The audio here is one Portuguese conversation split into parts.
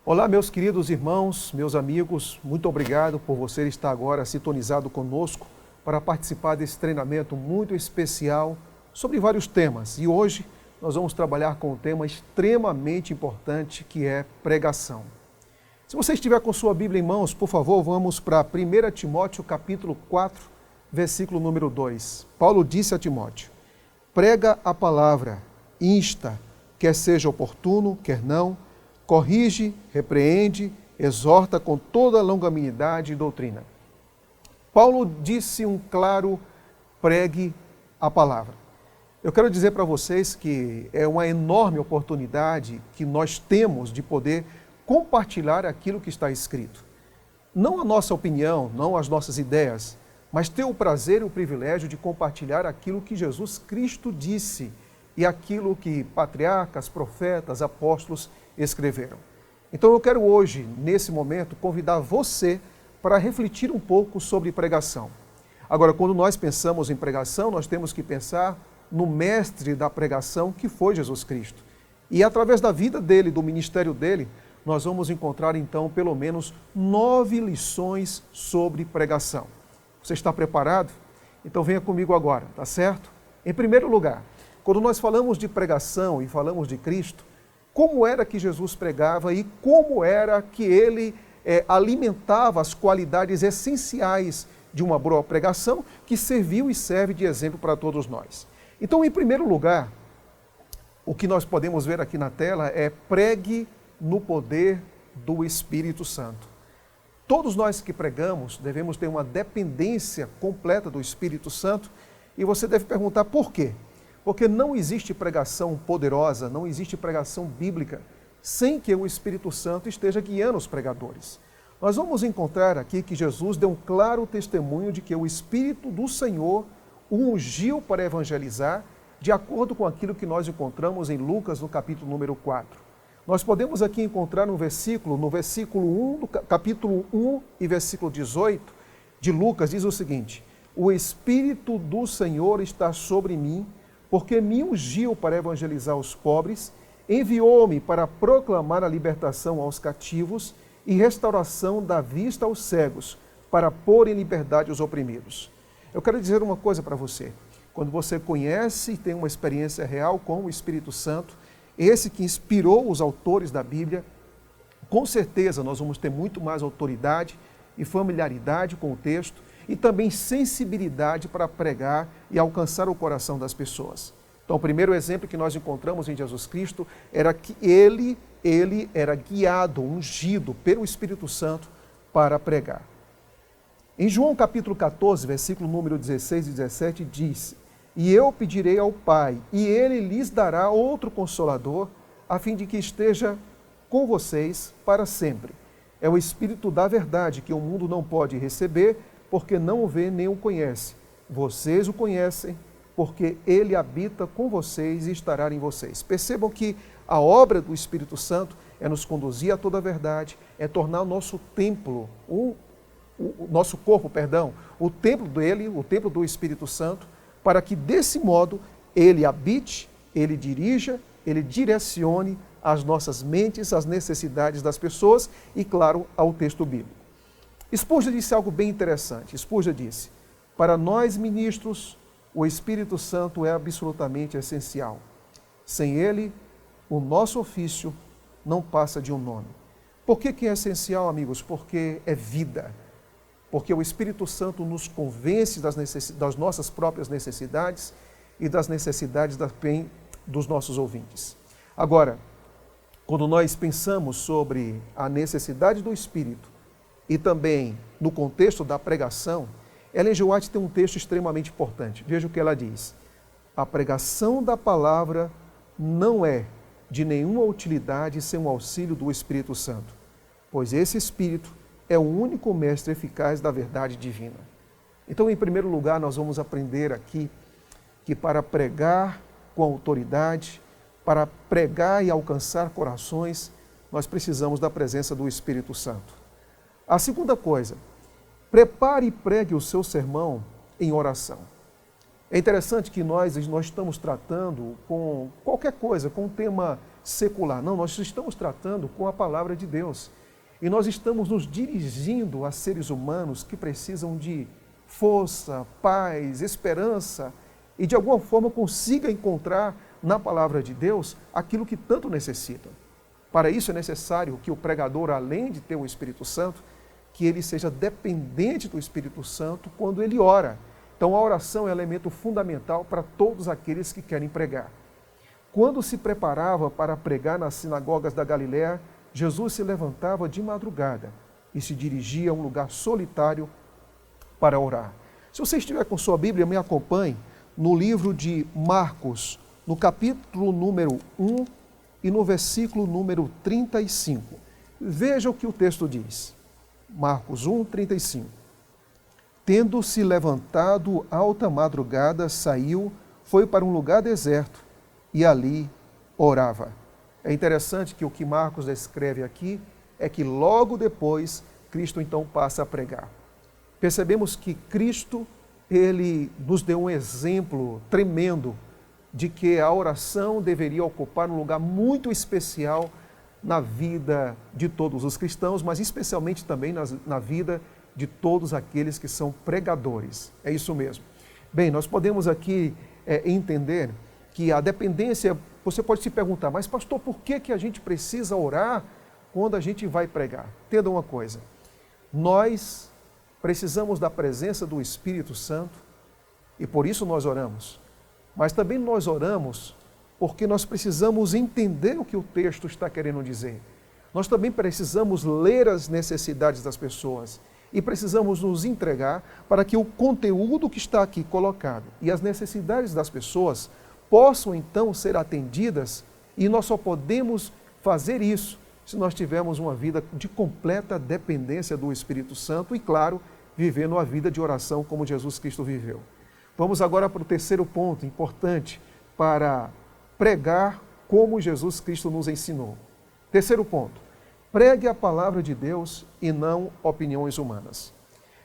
Olá, meus queridos irmãos, meus amigos, muito obrigado por você estar agora sintonizado conosco para participar desse treinamento muito especial sobre vários temas. E hoje nós vamos trabalhar com um tema extremamente importante que é pregação. Se você estiver com sua Bíblia em mãos, por favor, vamos para 1 Timóteo capítulo 4, versículo número 2. Paulo disse a Timóteo: prega a palavra, insta, quer seja oportuno, quer não, corrige, repreende, exorta com toda longanimidade e doutrina. Paulo disse um claro: pregue a palavra. Eu quero dizer para vocês que é uma enorme oportunidade que nós temos de poder compartilhar aquilo que está escrito. Não a nossa opinião, não as nossas ideias, mas ter o prazer e o privilégio de compartilhar aquilo que Jesus Cristo disse e aquilo que patriarcas, profetas, apóstolos escreveram. Então eu quero hoje, nesse momento, convidar você para refletir um pouco sobre pregação. Agora, quando nós pensamos em pregação, nós temos que pensar no mestre da pregação, que foi Jesus Cristo. E através da vida dele, do ministério dele, nós vamos encontrar então pelo menos 9 lições sobre pregação. Você está preparado? Então venha comigo agora, tá certo? Em primeiro lugar, quando nós falamos de pregação e falamos de Cristo, como era que Jesus pregava e como era que ele alimentava as qualidades essenciais de uma boa pregação que serviu e serve de exemplo para todos nós. Então, em primeiro lugar, o que nós podemos ver aqui na tela é: pregue no poder do Espírito Santo. Todos nós que pregamos devemos ter uma dependência completa do Espírito Santo, e você deve perguntar por quê? Porque não existe pregação poderosa, não existe pregação bíblica sem que o Espírito Santo esteja guiando os pregadores. Nós vamos encontrar aqui que Jesus deu um claro testemunho de que o Espírito do Senhor o ungiu para evangelizar, de acordo com aquilo que nós encontramos em Lucas, no capítulo número 4. Nós podemos aqui encontrar no versículo 1, do capítulo 1 e versículo 18 de Lucas, diz o seguinte: o Espírito do Senhor está sobre mim, porque me ungiu para evangelizar os pobres, enviou-me para proclamar a libertação aos cativos e restauração da vista aos cegos, para pôr em liberdade os oprimidos. Eu quero dizer uma coisa para você: quando você conhece e tem uma experiência real com o Espírito Santo, esse que inspirou os autores da Bíblia, com certeza nós vamos ter muito mais autoridade e familiaridade com o texto e também sensibilidade para pregar e alcançar o coração das pessoas. Então, o primeiro exemplo que nós encontramos em Jesus Cristo era que ele era guiado, ungido pelo Espírito Santo para pregar. Em João capítulo 14, versículo número 16 e 17, diz: e eu pedirei ao Pai, e Ele lhes dará outro Consolador, a fim de que esteja com vocês para sempre. É o Espírito da verdade, que o mundo não pode receber, porque não o vê nem o conhece. Vocês o conhecem, porque Ele habita com vocês e estará em vocês. Percebam que a obra do Espírito Santo é nos conduzir a toda a verdade, é tornar o nosso templo, o nosso corpo, o templo dele, o templo do Espírito Santo, para que desse modo ele habite, ele dirija, ele direcione as nossas mentes, as necessidades das pessoas e, claro, ao texto bíblico. Spurgeon disse algo bem interessante. Spurgeon disse: para nós ministros, o Espírito Santo é absolutamente essencial. Sem ele, o nosso ofício não passa de um nome. Por que é essencial, amigos? Porque é vida. Porque o Espírito Santo nos convence das nossas próprias necessidades e das necessidades dos nossos ouvintes. Agora, quando nós pensamos sobre a necessidade do Espírito e também no contexto da pregação, Ellen G. White tem um texto extremamente importante. Veja o que ela diz: a pregação da palavra não é de nenhuma utilidade sem o auxílio do Espírito Santo, pois esse Espírito é o único mestre eficaz da verdade divina. Então, em primeiro lugar, nós vamos aprender aqui que para pregar com autoridade, para pregar e alcançar corações, nós precisamos da presença do Espírito Santo. A segunda coisa: prepare e pregue o seu sermão em oração. É interessante que nós estamos tratando com qualquer coisa, com um tema secular. Não, nós estamos tratando com a palavra de Deus. E nós estamos nos dirigindo a seres humanos que precisam de força, paz, esperança e de alguma forma consiga encontrar na palavra de Deus aquilo que tanto necessitam. Para isso é necessário que o pregador, além de ter o Espírito Santo, que ele seja dependente do Espírito Santo quando ele ora. Então a oração é um elemento fundamental para todos aqueles que querem pregar. Quando se preparava para pregar nas sinagogas da Galiléia, Jesus se levantava de madrugada e se dirigia a um lugar solitário para orar. Se você estiver com sua Bíblia, me acompanhe no livro de Marcos, no capítulo número 1 e no versículo número 35. Veja o que o texto diz. Marcos 1, 35. Tendo se levantado alta madrugada, saiu, foi para um lugar deserto e ali orava. É interessante que o que Marcos descreve aqui é que logo depois Cristo então passa a pregar. Percebemos que Cristo, ele nos deu um exemplo tremendo de que a oração deveria ocupar um lugar muito especial na vida de todos os cristãos, mas especialmente também na vida de todos aqueles que são pregadores. É isso mesmo. Bem, nós podemos aqui entender que a dependência, você pode se perguntar, mas pastor, por que a gente precisa orar quando a gente vai pregar? Entenda uma coisa, nós precisamos da presença do Espírito Santo e por isso nós oramos. Mas também nós oramos porque nós precisamos entender o que o texto está querendo dizer. Nós também precisamos ler as necessidades das pessoas e precisamos nos entregar para que o conteúdo que está aqui colocado e as necessidades das pessoas possam então ser atendidas, e nós só podemos fazer isso se nós tivermos uma vida de completa dependência do Espírito Santo e, claro, vivendo uma vida de oração como Jesus Cristo viveu. Vamos agora para o terceiro ponto importante para pregar como Jesus Cristo nos ensinou. Terceiro ponto, pregue a palavra de Deus e não opiniões humanas.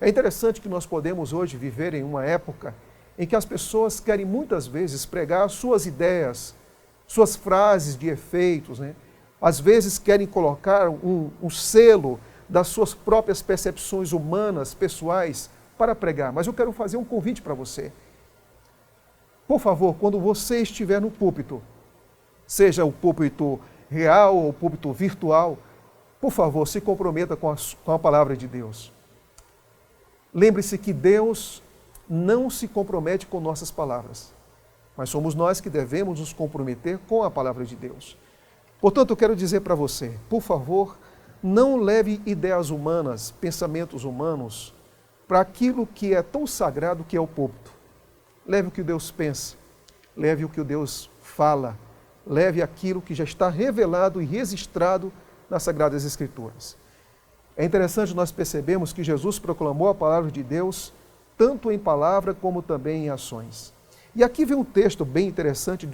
É interessante que nós podemos hoje viver em uma época em que as pessoas querem muitas vezes pregar suas ideias, suas frases de efeitos, né? Às vezes querem colocar um selo das suas próprias percepções humanas, pessoais, para pregar. Mas eu quero fazer um convite para você. Por favor, quando você estiver no púlpito, seja o púlpito real ou o púlpito virtual, por favor, se comprometa com a palavra de Deus. Lembre-se que Deus não se compromete com nossas palavras, mas somos nós que devemos nos comprometer com a palavra de Deus. Portanto, eu quero dizer para você, por favor, não leve ideias humanas, pensamentos humanos, para aquilo que é tão sagrado que é o púlpito. Leve o que Deus pensa, leve o que Deus fala, leve aquilo que já está revelado e registrado nas Sagradas Escrituras. É interessante nós percebemos que Jesus proclamou a palavra de Deus tanto em palavra como também em ações. E aqui vem um texto bem interessante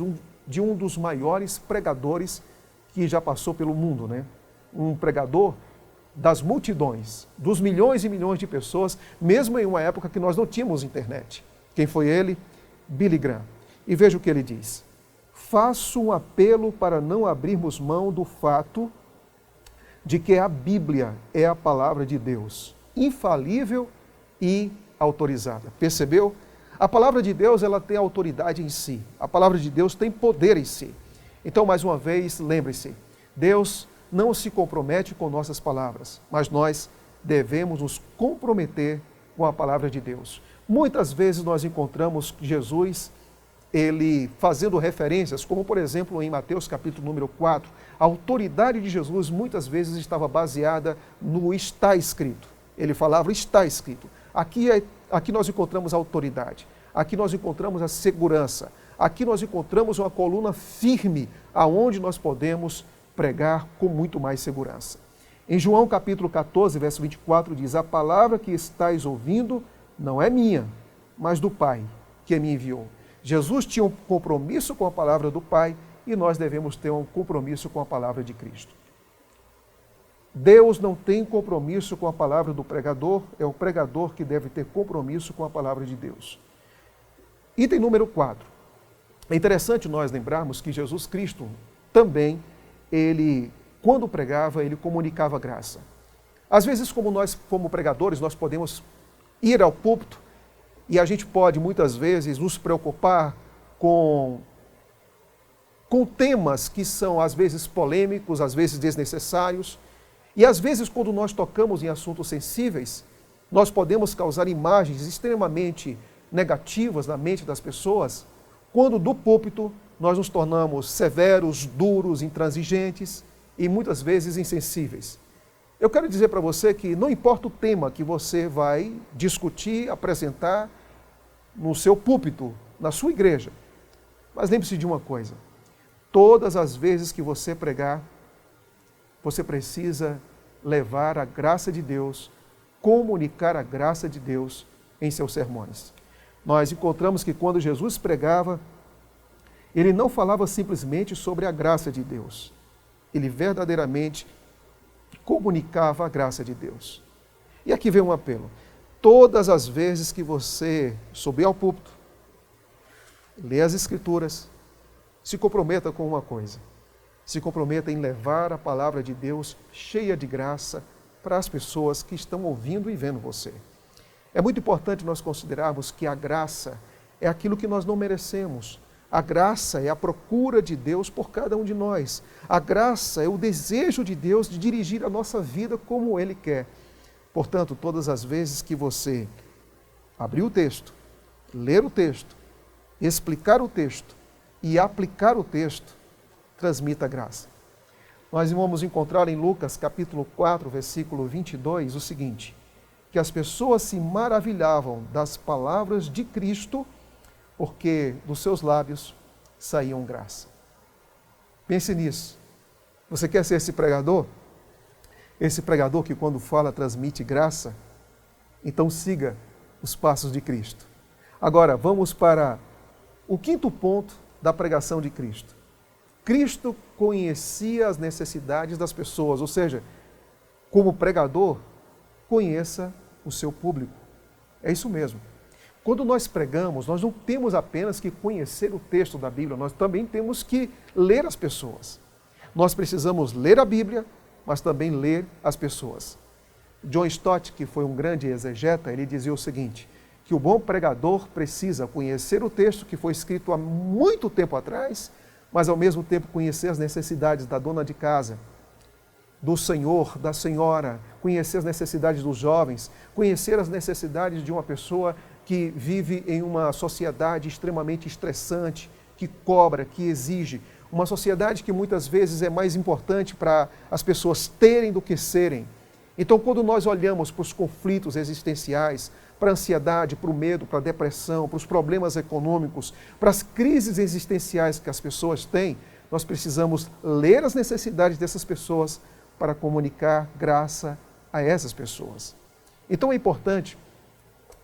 de um dos maiores pregadores que já passou pelo mundo, né? Um pregador das multidões, dos milhões e milhões de pessoas, mesmo em uma época que nós não tínhamos internet. Quem foi ele? Billy Graham. E veja o que ele diz. Faço um apelo para não abrirmos mão do fato de que a Bíblia é a palavra de Deus, infalível e autorizada. Percebeu? A palavra de Deus, ela tem autoridade em si. A palavra de Deus tem poder em si. Então, mais uma vez, lembre-se, Deus não se compromete com nossas palavras, mas nós devemos nos comprometer com a palavra de Deus. Muitas vezes nós encontramos Jesus, ele fazendo referências, como por exemplo em Mateus capítulo número 4, a autoridade de Jesus muitas vezes estava baseada no está escrito. Ele falava está escrito. Aqui nós encontramos a autoridade, aqui nós encontramos a segurança, aqui nós encontramos uma coluna firme aonde nós podemos pregar com muito mais segurança. Em João capítulo 14, verso 24 diz, a palavra que estáis ouvindo não é minha, mas do Pai que me enviou. Jesus tinha um compromisso com a palavra do Pai e nós devemos ter um compromisso com a palavra de Cristo. Deus não tem compromisso com a palavra do pregador, é o pregador que deve ter compromisso com a palavra de Deus. Item número 4. É interessante nós lembrarmos que Jesus Cristo também ele, quando pregava, ele comunicava graça. Às vezes, como nós, como pregadores, nós podemos ir ao púlpito e a gente pode, muitas vezes, nos preocupar com temas que são, às vezes, polêmicos, às vezes desnecessários. E, às vezes, quando nós tocamos em assuntos sensíveis, nós podemos causar imagens extremamente negativas na mente das pessoas, quando do púlpito nós nos tornamos severos, duros, intransigentes e muitas vezes insensíveis. Eu quero dizer para você que não importa o tema que você vai discutir, apresentar no seu púlpito, na sua igreja, mas lembre-se de uma coisa: todas as vezes que você pregar, você precisa levar a graça de Deus, comunicar a graça de Deus em seus sermões. Nós encontramos que quando Jesus pregava, ele não falava simplesmente sobre a graça de Deus. Ele verdadeiramente comunicava a graça de Deus. E aqui vem um apelo. Todas as vezes que você subir ao púlpito, lê as Escrituras, se comprometa com uma coisa. Se comprometa em levar a palavra de Deus cheia de graça para as pessoas que estão ouvindo e vendo você. É muito importante nós considerarmos que a graça é aquilo que nós não merecemos. A graça é a procura de Deus por cada um de nós. A graça é o desejo de Deus de dirigir a nossa vida como Ele quer. Portanto, todas as vezes que você abrir o texto, ler o texto, explicar o texto e aplicar o texto, transmita a graça. Nós vamos encontrar em Lucas capítulo 4, versículo 22, o seguinte: que as pessoas se maravilhavam das palavras de Cristo, porque dos seus lábios saíam graça. Pense nisso. Você quer ser esse pregador? Esse pregador que quando fala transmite graça? Então siga os passos de Cristo. Agora, vamos para o quinto ponto da pregação de Cristo. Cristo conhecia as necessidades das pessoas, ou seja, como pregador, conheça o seu público. É isso mesmo. Quando nós pregamos, nós não temos apenas que conhecer o texto da Bíblia, nós também temos que ler as pessoas. Nós precisamos ler a Bíblia, mas também ler as pessoas. John Stott, que foi um grande exegeta, ele dizia o seguinte, que o bom pregador precisa conhecer o texto que foi escrito há muito tempo atrás, mas ao mesmo tempo conhecer as necessidades da dona de casa, do senhor, da senhora, conhecer as necessidades dos jovens, conhecer as necessidades de uma pessoa que vive em uma sociedade extremamente estressante, que cobra, que exige. Uma sociedade que muitas vezes é mais importante para as pessoas terem do que serem. Então, quando nós olhamos para os conflitos existenciais, para a ansiedade, para o medo, para a depressão, para os problemas econômicos, para as crises existenciais que as pessoas têm, nós precisamos ler as necessidades dessas pessoas para comunicar graça a essas pessoas. Então é importante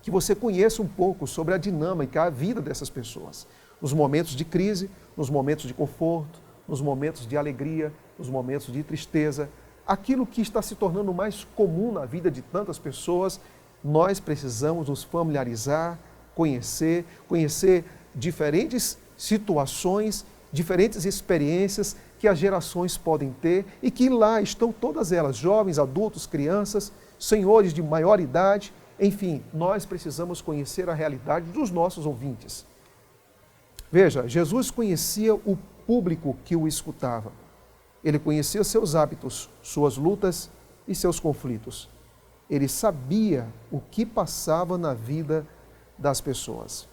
que você conheça um pouco sobre a dinâmica, a vida dessas pessoas. Nos momentos de crise, nos momentos de conforto, nos momentos de alegria, nos momentos de tristeza, aquilo que está se tornando mais comum na vida de tantas pessoas, nós precisamos nos familiarizar, conhecer diferentes situações, diferentes experiências que as gerações podem ter e que lá estão todas elas, jovens, adultos, crianças, senhores de maior idade, enfim, nós precisamos conhecer a realidade dos nossos ouvintes. Veja, Jesus conhecia o público que o escutava. Ele conhecia seus hábitos, suas lutas e seus conflitos. Ele sabia o que passava na vida das pessoas.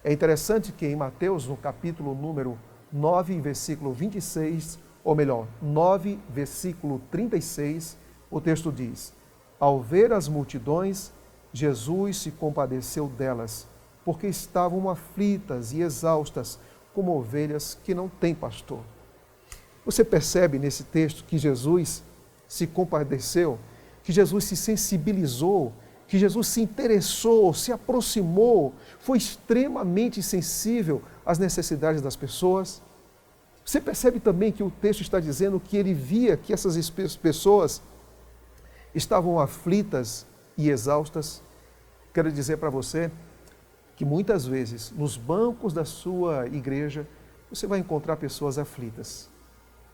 É interessante que em Mateus, no capítulo número 9, versículo 26, ou melhor, 9, versículo 36, o texto diz: ao ver as multidões, Jesus se compadeceu delas, porque estavam aflitas e exaustas, como ovelhas que não têm pastor. Você percebe nesse texto que Jesus se compadeceu, que Jesus se sensibilizou, que Jesus se interessou, se aproximou, foi extremamente sensível às necessidades das pessoas. Você percebe também que o texto está dizendo que ele via que essas pessoas estavam aflitas e exaustas. Quero dizer para você que muitas vezes nos bancos da sua igreja você vai encontrar pessoas aflitas.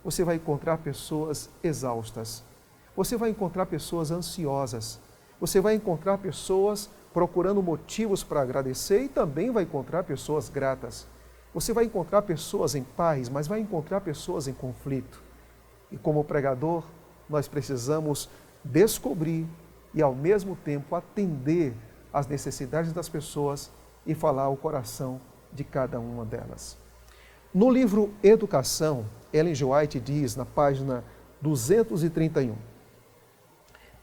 você vai encontrar pessoas exaustas. Você vai encontrar pessoas ansiosas. Você vai encontrar pessoas procurando motivos para agradecer e também vai encontrar pessoas gratas. Você vai encontrar pessoas em paz, mas vai encontrar pessoas em conflito. E como pregador, nós precisamos descobrir e ao mesmo tempo atender às necessidades das pessoas e falar ao coração de cada uma delas. No livro Educação, Ellen G. White diz, na página 231,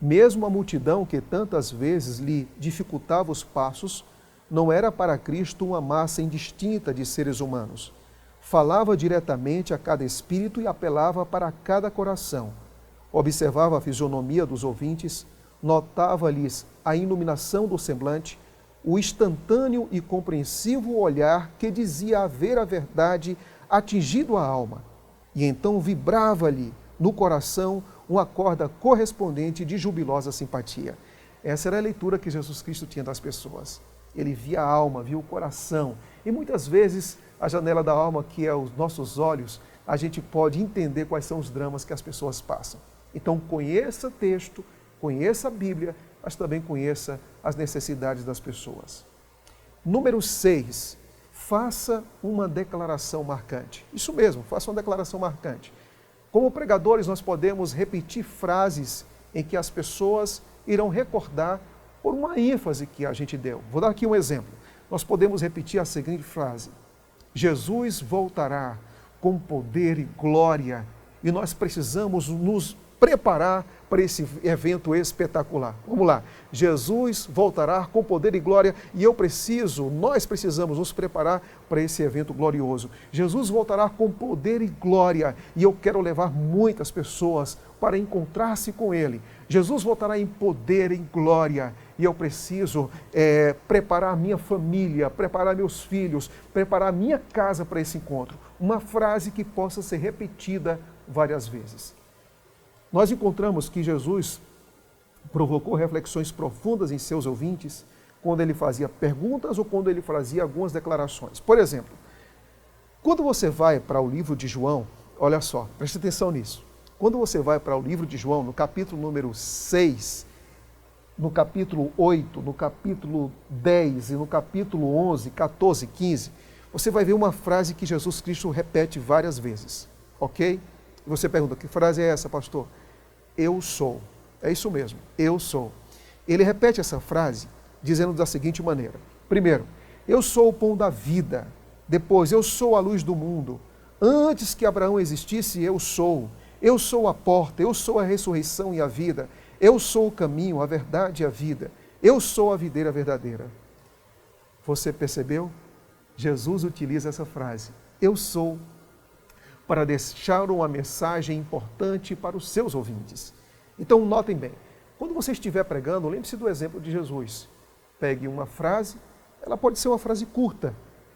mesmo a multidão que tantas vezes lhe dificultava os passos, não era para Cristo uma massa indistinta de seres humanos. Falava diretamente a cada espírito e apelava para cada coração. Observava a fisionomia dos ouvintes, notava-lhes a iluminação do semblante, o instantâneo e compreensivo olhar que dizia haver a verdade atingido a alma. E então vibrava-lhe no coração uma corda correspondente de jubilosa simpatia. Essa era a leitura que Jesus Cristo tinha das pessoas. Ele via a alma, via o coração. E muitas vezes, a janela da alma, que é os nossos olhos, a gente pode entender quais são os dramas que as pessoas passam. Então, conheça texto, conheça a Bíblia, mas também conheça as necessidades das pessoas. Número 6, faça uma declaração marcante. Isso mesmo, faça uma declaração marcante. Como pregadores, nós podemos repetir frases em que as pessoas irão recordar por uma ênfase que a gente deu. Vou dar aqui um exemplo. Nós podemos repetir a seguinte frase: Jesus voltará com poder e glória e nós precisamos nos preparar para esse evento espetacular. Vamos lá. Jesus voltará com poder e glória e nós precisamos nos preparar para esse evento glorioso. Jesus voltará com poder e glória e eu quero levar muitas pessoas para encontrar-se com Ele. Jesus voltará em poder e em glória e eu preciso preparar minha família, preparar meus filhos, preparar minha casa para esse encontro. Uma frase que possa ser repetida várias vezes. Nós encontramos que Jesus provocou reflexões profundas em seus ouvintes quando ele fazia perguntas ou quando ele fazia algumas declarações. Por exemplo, quando você vai para o livro de João, olha só, preste atenção nisso. Quando você vai para o livro de João, no capítulo número 6, no capítulo 8, no capítulo 10 e no capítulo 11, 14, 15, você vai ver uma frase que Jesus Cristo repete várias vezes, ok? E você pergunta, que frase é essa, pastor? Eu sou. É isso mesmo, eu sou. Ele repete essa frase dizendo da seguinte maneira. Primeiro, eu sou o pão da vida. Depois, eu sou a luz do mundo. Antes que Abraão existisse, eu sou. Eu sou a porta, eu sou a ressurreição e a vida. Eu sou o caminho, a verdade e a vida. Eu sou a videira verdadeira. Você percebeu? Jesus utiliza essa frase, eu sou, para deixar uma mensagem importante para os seus ouvintes. Então, notem bem, quando você estiver pregando, lembre-se do exemplo de Jesus. Pegue uma frase, ela pode ser uma frase curta,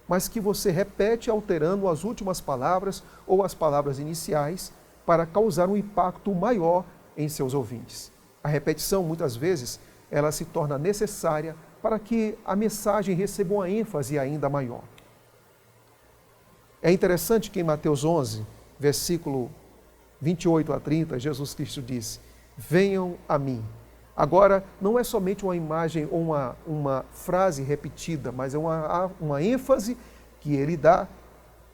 mas que você repete alterando as últimas palavras ou as palavras iniciais para causar um impacto maior em seus ouvintes. A repetição, muitas vezes, ela se torna necessária para que a mensagem receba uma ênfase ainda maior. É interessante que em Mateus 11, versículo 28 a 30, Jesus Cristo disse, venham a mim. Agora, não é somente uma imagem ou uma frase repetida, mas é uma ênfase que ele dá,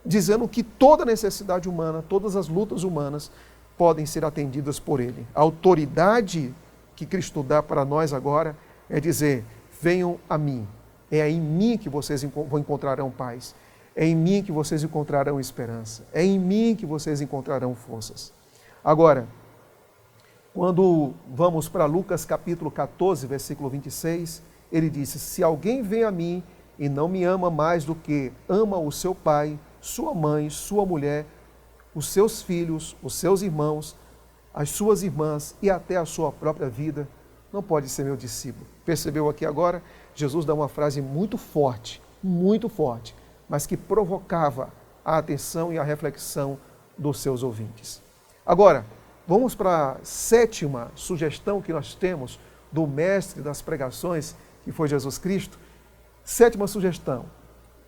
dizendo que toda necessidade humana, todas as lutas humanas podem ser atendidas por ele. A autoridade que Cristo dá para nós agora é dizer, venham a mim. É em mim que vocês encontrarão paz. É em mim que vocês encontrarão esperança. É em mim que vocês encontrarão forças. Agora, quando vamos para Lucas capítulo 14, versículo 26, ele disse, se alguém vem a mim e não me ama mais do que ama o seu pai, sua mãe, sua mulher, os seus filhos, os seus irmãos, as suas irmãs e até a sua própria vida, não pode ser meu discípulo. Percebeu aqui agora? Jesus dá uma frase muito forte, mas que provocava a atenção e a reflexão dos seus ouvintes. Agora, vamos para a 7ª sugestão que nós temos do mestre das pregações, que foi Jesus Cristo. 7ª sugestão,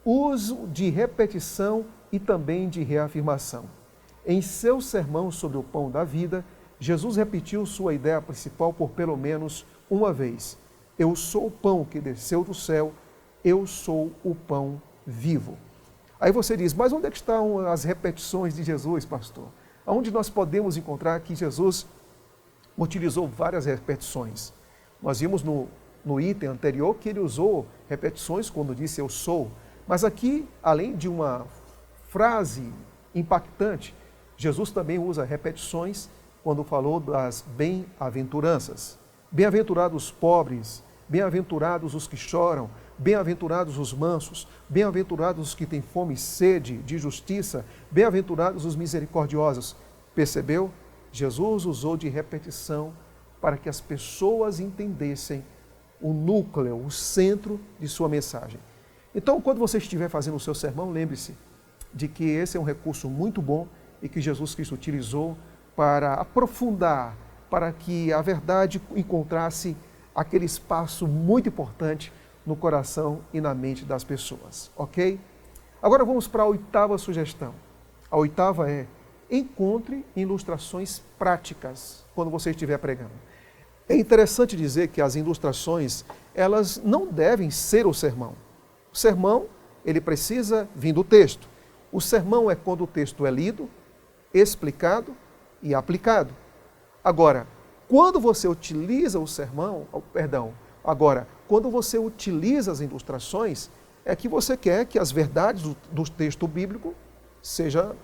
uso de repetição e também de reafirmação. Em seu sermão sobre o pão da vida, Jesus repetiu sua ideia principal por pelo menos uma vez. Eu sou o pão que desceu do céu, eu sou o pão vivo. Aí você diz, mas onde é que estão as repetições de Jesus, pastor? Onde nós podemos encontrar que Jesus utilizou várias repetições? Nós vimos no item anterior que ele usou repetições quando disse eu sou, mas aqui, além de uma frase impactante, Jesus também usa repetições quando falou das bem-aventuranças. Bem-aventurados os pobres, bem-aventurados os que choram, bem-aventurados os mansos, bem-aventurados os que têm fome e sede de justiça, bem-aventurados os misericordiosos. Percebeu? Jesus usou de repetição para que as pessoas entendessem o núcleo, o centro de sua mensagem. Então, quando você estiver fazendo o seu sermão, lembre-se de que esse é um recurso muito bom e que Jesus Cristo utilizou para aprofundar, para que a verdade encontrasse aquele espaço muito importante no coração e na mente das pessoas, ok? Agora vamos para a oitava sugestão. A oitava é, encontre ilustrações práticas quando você estiver pregando. É interessante dizer que as ilustrações, elas não devem ser o sermão. O sermão, ele precisa vir do texto. O sermão é quando o texto é lido, explicado e aplicado. Agora, quando você utiliza o sermão, quando você utiliza as ilustrações, é que você quer que as verdades do texto bíblico sejam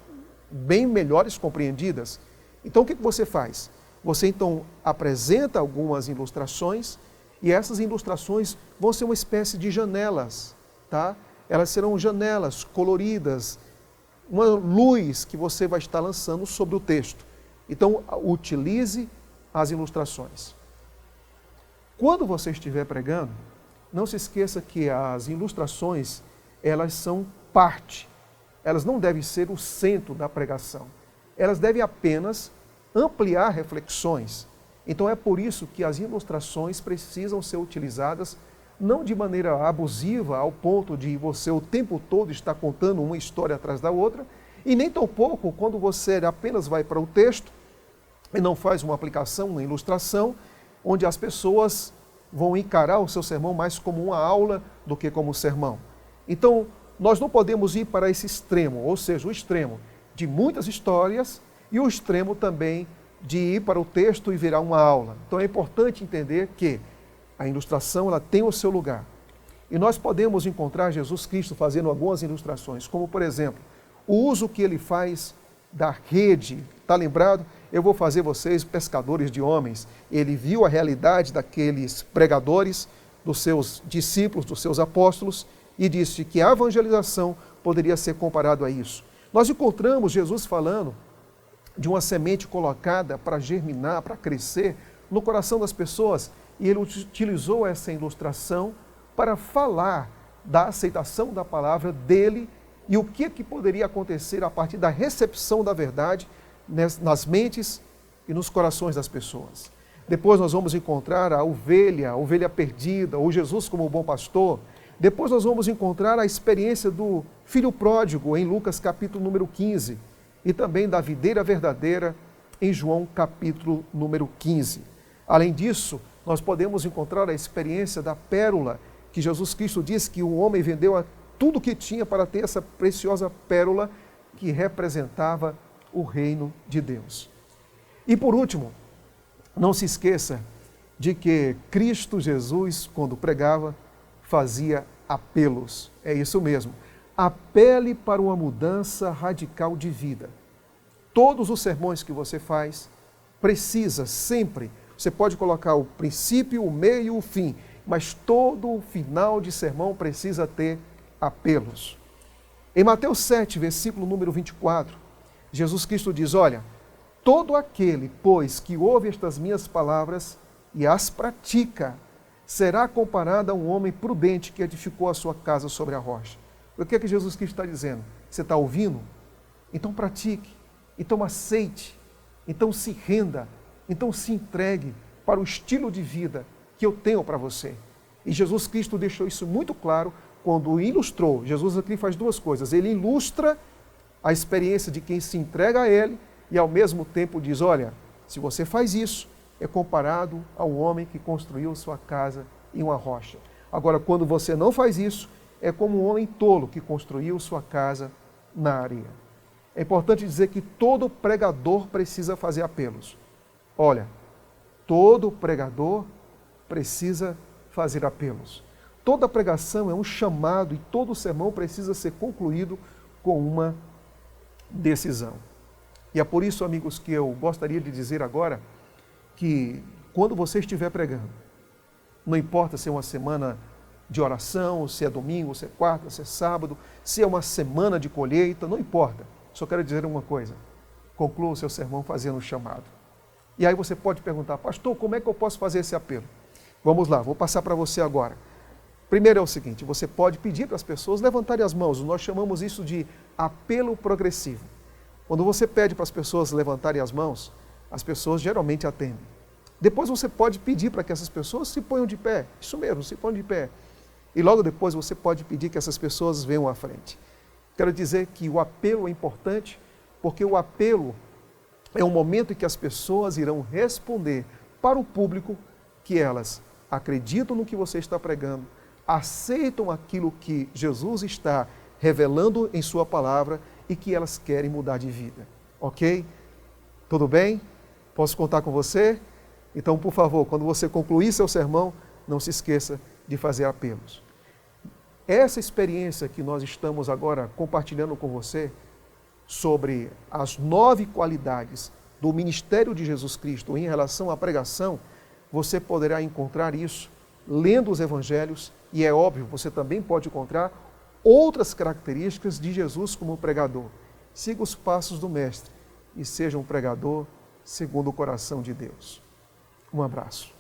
bem melhores compreendidas. Então, o que você faz? Você, então, apresenta algumas ilustrações e essas ilustrações vão ser uma espécie de janelas, tá? Elas serão janelas coloridas, uma luz que você vai estar lançando sobre o texto. Então, utilize as ilustrações. Quando você estiver pregando, não se esqueça que as ilustrações, elas são parte. Elas não devem ser o centro da pregação. Elas devem apenas ampliar reflexões. Então é por isso que as ilustrações precisam ser utilizadas não de maneira abusiva, ao ponto de você o tempo todo estar contando uma história atrás da outra, e nem tampouco quando você apenas vai para o texto e não faz uma aplicação, uma ilustração, onde as pessoas vão encarar o seu sermão mais como uma aula do que como um sermão. Então, nós não podemos ir para esse extremo, ou seja, o extremo de muitas histórias e o extremo também de ir para o texto e virar uma aula. Então, é importante entender que a ilustração ela tem o seu lugar. E nós podemos encontrar Jesus Cristo fazendo algumas ilustrações, como, por exemplo, o uso que ele faz da rede. Está lembrado? Eu vou fazer vocês pescadores de homens. Ele viu a realidade daqueles pregadores, dos seus discípulos, dos seus apóstolos, e disse que a evangelização poderia ser comparado a isso. Nós encontramos Jesus falando de uma semente colocada para germinar, para crescer no coração das pessoas, e ele utilizou essa ilustração para falar da aceitação da palavra dele e o que poderia acontecer a partir da recepção da verdade nas mentes e nos corações das pessoas. Depois nós vamos encontrar a ovelha perdida, ou Jesus como o bom pastor. Depois nós vamos encontrar a experiência do filho pródigo em Lucas capítulo número 15 e também da videira verdadeira em João capítulo número 15. Além disso, nós podemos encontrar a experiência da pérola, que Jesus Cristo disse que o homem vendeu tudo o que tinha para ter essa preciosa pérola que representava o reino de Deus. E por último, não se esqueça de que Cristo Jesus, quando pregava, fazia apelos. É isso mesmo. Apele para uma mudança radical de vida. Todos os sermões que você faz precisa sempre, você pode colocar o princípio, o meio e o fim, mas todo o final de sermão precisa ter apelos. Em Mateus 7, versículo número 24, Jesus Cristo diz, olha, todo aquele, pois, que ouve estas minhas palavras e as pratica, será comparado a um homem prudente que edificou a sua casa sobre a rocha. O que é que Jesus Cristo está dizendo? Você está ouvindo? Então pratique, então aceite, então se renda, então se entregue para o estilo de vida que eu tenho para você. E Jesus Cristo deixou isso muito claro quando ilustrou. Jesus aqui faz duas coisas, ele ilustra a experiência de quem se entrega a Ele e ao mesmo tempo diz, olha, se você faz isso, é comparado ao homem que construiu sua casa em uma rocha. Agora, quando você não faz isso, é como um homem tolo que construiu sua casa na areia. É importante dizer que todo pregador precisa fazer apelos. Olha, todo pregador precisa fazer apelos. Toda pregação é um chamado e todo sermão precisa ser concluído com uma decisão. E é por isso, amigos, que eu gostaria de dizer agora que quando você estiver pregando, não importa se é uma semana de oração, se é domingo, se é quarta, se é sábado, se é uma semana de colheita, não importa. Só quero dizer uma coisa, conclua o seu sermão fazendo um chamado. E aí você pode perguntar, pastor, como é que eu posso fazer esse apelo? Vamos lá, vou passar para você agora. Primeiro é o seguinte, você pode pedir para as pessoas levantarem as mãos, nós chamamos isso de apelo progressivo. Quando você pede para as pessoas levantarem as mãos, as pessoas geralmente atendem. Depois você pode pedir para que essas pessoas se ponham de pé, isso mesmo, se ponham de pé. E logo depois você pode pedir que essas pessoas venham à frente. Quero dizer que o apelo é importante, porque o apelo é um momento em que as pessoas irão responder para o público que elas acreditam no que você está pregando, aceitam aquilo que Jesus está revelando em sua palavra e que elas querem mudar de vida. Ok? Tudo bem? Posso contar com você? Então, por favor, quando você concluir seu sermão, não se esqueça de fazer apelos. Essa experiência que nós estamos agora compartilhando com você sobre as 9 qualidades do ministério de Jesus Cristo em relação à pregação, você poderá encontrar isso lendo os evangelhos e é óbvio, você também pode encontrar outras características de Jesus como pregador. Siga os passos do Mestre e seja um pregador segundo o coração de Deus. Um abraço.